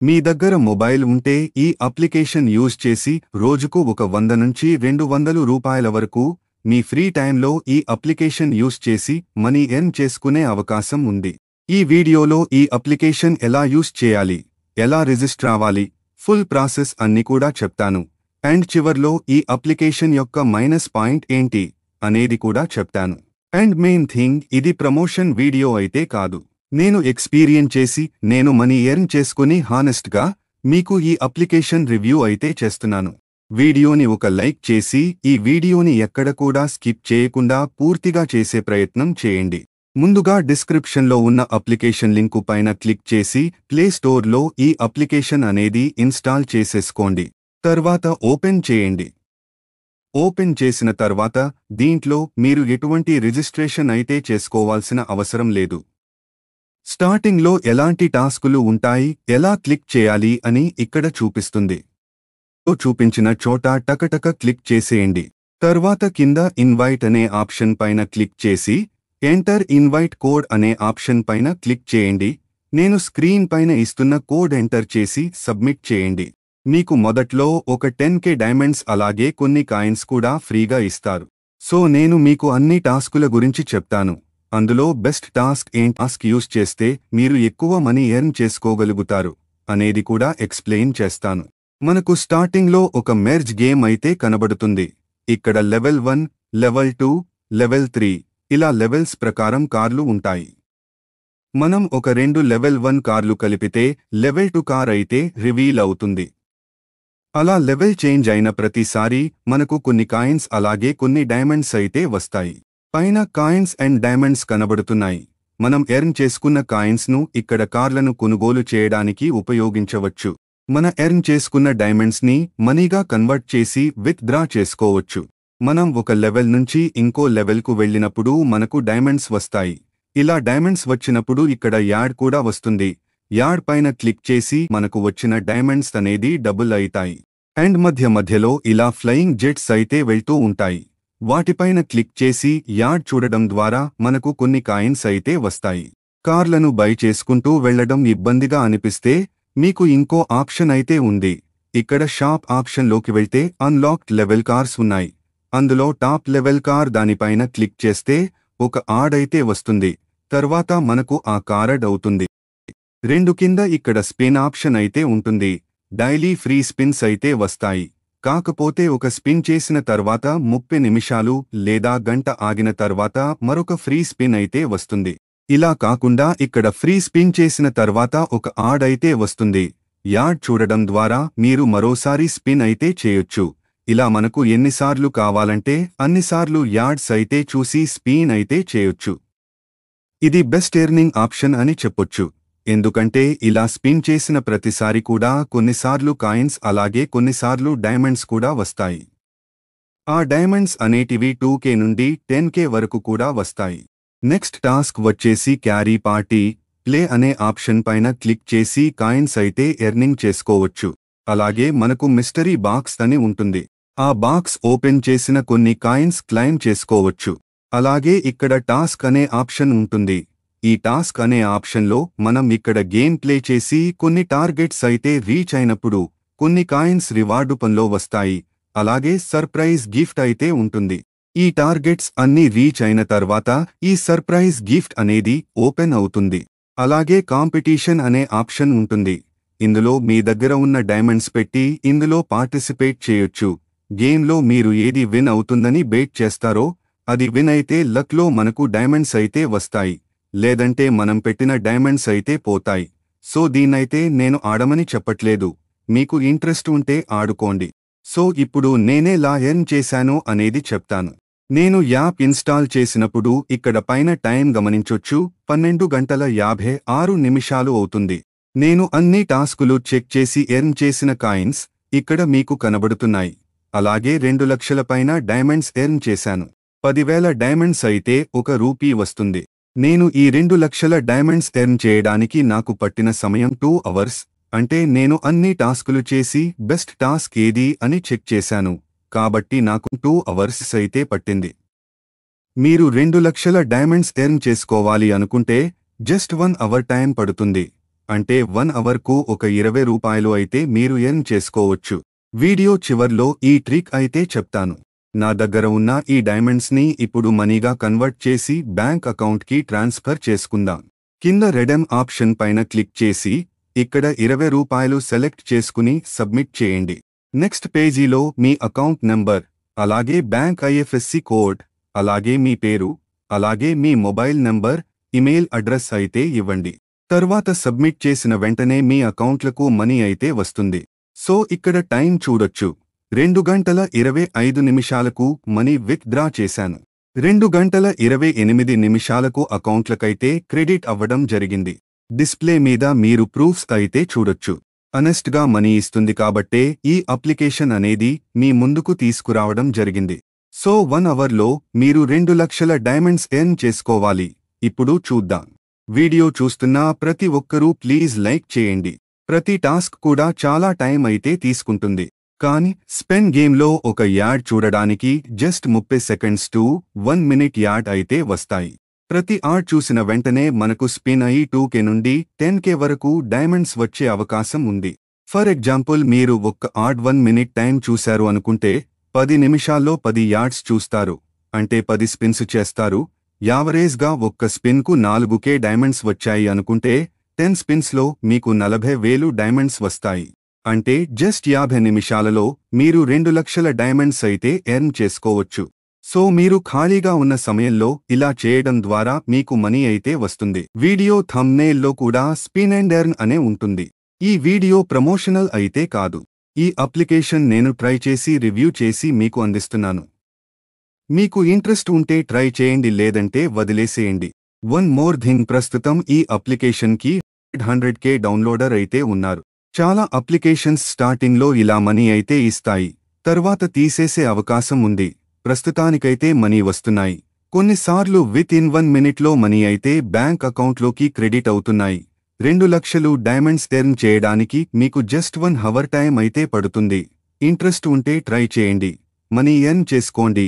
మీ దగ్గర మొబైల్ ఉంటే ఈ అప్లికేషన్ యూజ్ చేసి రోజుకు ఒక 100 నుంచి 200 రూపాయల వరకు మీ ఫ్రీ టైంలో ఈ అప్లికేషన్ యూజ్ చేసి మనీ ఎర్న్ చేసుకునే అవకాశం ఉంది. ఈ వీడియోలో ఈ అప్లికేషన్ ఎలా యూజ్ చేయాలి, ఎలా రిజిస్టర్ అవ్వాలి, ఫుల్ ప్రాసెస్ అన్ని కూడా చెప్తాను. అండ్ చివర్లో ఈ అప్లికేషన్ యొక్క మైనస్ పాయింట్ ఏంటి అనేది కూడా చెప్తాను. అండ్ మెయిన్ థింగ్, ఇది ప్రమోషన్ వీడియో అయితే కాదు. నేను ఎక్స్పీరియన్స్ చేసి నేను మనీ ఎర్న్ చేసుకుని హానెస్ట్గా మీకు ఈ అప్లికేషన్ రివ్యూ అయితే చేస్తున్నాను. వీడియోని ఒక లైక్ చేసి ఈ వీడియోని ఎక్కడ కూడా స్కిప్ చేయకుండా పూర్తిగా చేసే ప్రయత్నం చేయండి. ముందుగా డిస్క్రిప్షన్లో ఉన్న అప్లికేషన్ లింకు పైన క్లిక్ చేసి ప్లే స్టోర్లో ఈ అప్లికేషన్ అనేది ఇన్స్టాల్ చేసేసుకోండి. తర్వాత ఓపెన్ చేయండి. ఓపెన్ చేసిన తర్వాత దీంట్లో మీరు ఎటువంటి రిజిస్ట్రేషన్ అయితే చేసుకోవాల్సిన అవసరం లేదు. స్టార్టింగ్లో ఎలాంటి టాస్కులు ఉంటాయి, ఎలా క్లిక్ చేయాలి అని ఇక్కడ చూపిస్తుంది. చూపించిన చోట టకటక క్లిక్ చేసేయండి. తర్వాత కింద ఇన్వైట్ అనే ఆప్షన్ పైన క్లిక్ చేసి ఎంటర్ ఇన్వైట్ కోడ్ అనే ఆప్షన్ పైన క్లిక్ చేయండి. నేను స్క్రీన్ పైన ఇస్తున్న కోడ్ ఎంటర్ చేసి సబ్మిట్ చేయండి. మీకు మొదట్లో ఒక 10K డైమండ్స్ అలాగే కొన్ని కాయిన్స్ కూడా ఫ్రీగా ఇస్తారు. సో నేను మీకు అన్ని టాస్కుల గురించి చెప్తాను. అందులో బెస్ట్ టాస్క్ టాస్క్ యూజ్ చేస్తే మీరు ఎక్కువ మనీ ఎర్న్ చేసుకోగలుగుతారు అనేది కూడా ఎక్స్ప్లెయిన్ చేస్తాను. మనకు స్టార్టింగ్లో ఒక మెర్జ్ గేమ్ అయితే కనబడుతుంది. ఇక్కడ లెవెల్ 1, లెవెల్ 2, లెవెల్ 3 ఇలా లెవెల్స్ ప్రకారం కార్లు ఉంటాయి. మనం ఒక 2 లెవెల్ 1 కార్లు కలిపితే లెవెల్ 2 కార్ అయితే రివీల్ అవుతుంది. అలా లెవెల్ చేంజ్ అయిన ప్రతిసారి మనకు కొన్ని కాయిన్స్ అలాగే కొన్ని డైమండ్స్ అయితే వస్తాయి. పైన కాయిన్స్ అండ్ డైమండ్స్ కనబడుతున్నాయి. మనం ఎర్న్ చేసుకున్న కాయిన్స్ను ఇక్కడ కార్లను కొనుగోలు చేయడానికి ఉపయోగించవచ్చు. మన ఎర్న్ చేసుకున్న డైమండ్స్ని మనీగా కన్వర్ట్ చేసి విత్ డ్రా చేసుకోవచ్చు. మనం ఒక లెవెల్ నుంచి ఇంకో లెవెల్కు వెళ్ళినప్పుడు మనకు డైమండ్స్ వస్తాయి. ఇలా డైమండ్స్ వచ్చినప్పుడు ఇక్కడ యాడ్ కూడా వస్తుంది. యాడ్ పైన క్లిక్ చేసి మనకు వచ్చిన డైమండ్స్ అనేది డబుల్ అవుతాయి. అండ్ మధ్యలో ఇలా ఫ్లయింగ్ జెట్స్ అయితే వెళ్తూ ఉంటాయి. వాటిపైన క్లిక్ చేసి యాడ్ చూడడం ద్వారా మనకు కొన్ని కాయిన్స్ అయితే వస్తాయి. కార్లను బై చేసుకుంటూ వెళ్లడం ఇబ్బందిగా అనిపిస్తే మీకు ఇంకో ఆప్షన్ అయితే ఉంది. ఇక్కడ షాప్ ఆప్షన్లోకి వెళ్తే అన్లాక్డ్ లెవెల్ కార్స్ ఉన్నాయి. అందులో టాప్ లెవెల్ కార్ దానిపైన క్లిక్ చేస్తే ఒక యాడ్ అయితే వస్తుంది. తర్వాత మనకు ఆ కార్ యాడ్ అవుతుంది. 2 కింద ఇక్కడ స్పిన్ ఆప్షన్ అయితే ఉంటుంది. డైలీ ఫ్రీ స్పిన్స్ అయితే వస్తాయి. కాకపోతే ఒక స్పిన్ చేసిన తర్వాత 30 నిమిషాలు లేదా గంట ఆగిన తర్వాత మరొక ఫ్రీ స్పిన్ అయితే వస్తుంది. ఇలా కాకుండా ఇక్కడ ఫ్రీ స్పిన్ చేసిన తర్వాత ఒక యాడ్ అయితే వస్తుంది. యాడ్ చూడడం ద్వారా మీరు మరోసారి స్పిన్ అయితే చేయొచ్చు. ఇలా మనకు ఎన్నిసార్లు కావాలంటే అన్నిసార్లు యాడ్స్ అయితే చూసి స్పిన్ అయితే చేయొచ్చు. ఇది బెస్ట్ ఎర్నింగ్ ఆప్షన్ అని చెప్పొచ్చు. ఎందుకంటే ఇలా స్పిన్ చేసిన ప్రతిసారి కూడా కొన్నిసార్లు కాయిన్స్ అలాగే కొన్నిసార్లు డైమండ్స్ కూడా వస్తాయి. ఆ డైమండ్స్ అనేటివి 2K నుండి 10K వరకు కూడా వస్తాయి. నెక్స్ట్ టాస్క్ వచ్చేసి క్యారీ పార్టీ ప్లే అనే ఆప్షన్ పైన క్లిక్ చేసి కాయిన్స్ అయితే ఎర్నింగ్ చేసుకోవచ్చు. అలాగే మనకు మిస్టరీ బాక్స్ అని ఉంటుంది. ఆ బాక్స్ ఓపెన్ చేసిన కొన్ని కాయిన్స్ క్లైమ్ చేసుకోవచ్చు. అలాగే ఇక్కడ టాస్క్ అనే ఆప్షన్ ఉంటుంది. ఈ టాస్క్ అనే ఆప్షన్లో మనం ఇక్కడ గేమ్ ప్లే చేసి కొన్ని టార్గెట్స్ అయితే రీచ్ అయినప్పుడు కొన్ని కాయిన్స్ రివార్డు రూపంలో వస్తాయి. అలాగే సర్ప్రైజ్ గిఫ్ట్ అయితే ఉంటుంది. ఈ టార్గెట్స్ అన్ని రీచ్ అయిన తర్వాత ఈ సర్ప్రైజ్ గిఫ్ట్ అనేది ఓపెన్ అవుతుంది. అలాగే కాంపిటీషన్ అనే ఆప్షన్ ఉంటుంది. ఇందులో మీ దగ్గర ఉన్న డైమండ్స్ పెట్టి ఇందులో పార్టిసిపేట్ చేయొచ్చు. గేమ్లో మీరు ఏది విన్ అవుతుందని బెట్ చేస్తారో అది విన్ అయితే లక్లో మనకు డైమండ్స్ అయితే వస్తాయి. లేదంటే మనం పెట్టిన డైమండ్స్ అయితే పోతాయి. సో దీన్నైతే నేను ఆడమని చెప్పట్లేదు. మీకు ఇంట్రెస్ట్ ఉంటే ఆడుకోండి. సో ఇప్పుడు నేనేలా ఎర్న్ చేశానో అనేది చెప్తాను. నేను యాప్ ఇన్స్టాల్ చేసినప్పుడు ఇక్కడ పైన టైం గమనించొచ్చు. 12 గంటల 56 నిమిషాలు అవుతుంది. నేను అన్ని టాస్కులు చెక్ చేసి ఎర్న్ చేసిన కాయిన్స్ ఇక్కడ మీకు కనబడుతున్నాయి. అలాగే 2 లక్షల పైన డైమండ్స్ ఎర్న్ చేశాను. 10,000 డైమండ్స్ అయితే ₹1 వస్తుంది. నేను ఈ 2 లక్షల డైమండ్స్ ఎర్న్ చేయడానికి నాకు పట్టిన సమయం 2 అవర్స్. అంటే నేను అన్ని టాస్కులు చేసి బెస్ట్ టాస్క్ ఏది అని చెక్ చేశాను. కాబట్టి నాకు 2 అవర్స్ అయితే పట్టింది. మీరు 2 లక్షల డైమండ్స్ ఎర్న్ చేసుకోవాలి అనుకుంటే జస్ట్ 1 అవర్ టైం పడుతుంది. అంటే 1 అవర్కు ఒక 20 రూపాయలు అయితే మీరు ఎర్న్ చేసుకోవచ్చు. వీడియో చివర్లో ఈ ట్రిక్ అయితే చెప్తాను. నా దగ్గర ఉన్న ఈ డైమండ్స్ని ఇప్పుడు మనీగా కన్వర్ట్ చేసి బ్యాంక్ అకౌంట్కి ట్రాన్స్ఫర్ చేసుకుందాం. కింద రెడెమ్ ఆప్షన్ పైన క్లిక్ చేసి ఇక్కడ 20 రూపాయలు సెలెక్ట్ చేసుకుని సబ్మిట్ చేయండి. నెక్స్ట్ పేజీలో మీ అకౌంట్ నంబర్, అలాగే బ్యాంక్ ఐఎఫ్ఎస్సి కోడ్, అలాగే మీ పేరు, అలాగే మీ మొబైల్ నంబర్, ఇమెయిల్ అడ్రస్ అయితే ఇవ్వండి. తర్వాత సబ్మిట్ చేసిన వెంటనే మీ అకౌంట్లకు మనీ అయితే వస్తుంది. సో ఇక్కడ టైం చూడొచ్చు. 2 గంటల 25 నిమిషాలకు మనీ విత్ డ్రా చేశాను. 2 గంటల 28 నిమిషాలకు అకౌంట్లకైతే క్రెడిట్ అవ్వడం జరిగింది. డిస్ప్లే మీద మీరు ప్రూఫ్స్ అయితే చూడొచ్చు. అనెస్ట్గా మనీ ఇస్తుంది కాబట్టే ఈ అప్లికేషన్ అనేది మీ ముందుకు తీసుకురావడం జరిగింది. సో 1 అవర్లో మీరు 2 లక్షల డైమండ్స్ ఎర్న్ చేసుకోవాలి. ఇప్పుడు చూద్దాం. వీడియో చూస్తున్న ప్రతి ఒక్కరూ ప్లీజ్ లైక్ చేయండి. ప్రతి టాస్క్ కూడా చాలా టైం అయితే తీసుకుంటుంది. కానీ స్పెన్ గేమ్లో ఒక యాడ్ చూడడానికి just 30 seconds to 1 minute add అయితే వస్తాయి. ప్రతి యాడ్ చూసిన వెంటనే మనకు స్పిన్ అయి 2K నుండి 10K వరకు డైమండ్స్ వచ్చే అవకాశం ఉంది. ఫర్ ఎగ్జాంపుల్ మీరు ఒక్క యాడ్ 1 మినిట్ టైం చూశారు అనుకుంటే 10 నిమిషాల్లో 10 యాడ్స్ చూస్తారు. అంటే 10 స్పిన్స్ చేస్తారు. యావరేజ్గా ఒక్క స్పిన్కు 4K డైమండ్స్ వచ్చాయి అనుకుంటే 10 స్పిన్స్లో మీకు 40,000 డైమండ్స్ వస్తాయి. అంటే జస్ట్ 50 నిమిషాలలో మీరు 2 లక్షల డైమండ్స్ అయితే ఎర్న్ చేసుకోవచ్చు. సో మీరు ఖాళీగా ఉన్న సమయంలో ఇలా చేయడం ద్వారా మీకు మనీ అయితే వస్తుంది. వీడియో థంబ్నెయిల్లో కూడా స్పిన్ అండ్ ఎర్న్ అనే ఉంటుంది. ఈ వీడియో ప్రమోషనల్ అయితే కాదు. ఈ అప్లికేషన్ నేను ట్రై చేసి రివ్యూ చేసి మీకు అందిస్తున్నాను. మీకు ఇంట్రెస్ట్ ఉంటే ట్రై చేయండి, లేదంటే వదిలేసేయండి. వన్ మోర్ థింగ్, ప్రస్తుతం ఈ అప్లికేషన్కి 100K డౌన్లోడర్ అయితే ఉన్నారు. చాలా అప్లికేషన్స్ స్టార్టింగ్లో ఇలా మనీ అయితే ఇస్తాయి, తర్వాత తీసేసే అవకాశం ఉంది. ప్రస్తుతానికైతే మనీ వస్తున్నాయి. కొన్నిసార్లు విత్ ఇన్ 1 మినిట్లో మనీ అయితే బ్యాంక్ అకౌంట్లోకి క్రెడిట్ అవుతున్నాయి. 2 లక్షలు డైమండ్స్ ఎర్న్ చేయడానికి మీకు జస్ట్ 1 అవర్ టైం అయితే పడుతుంది. ఇంట్రెస్ట్ ఉంటే ట్రై చేయండి, మనీ ఎర్న్ చేసుకోండి.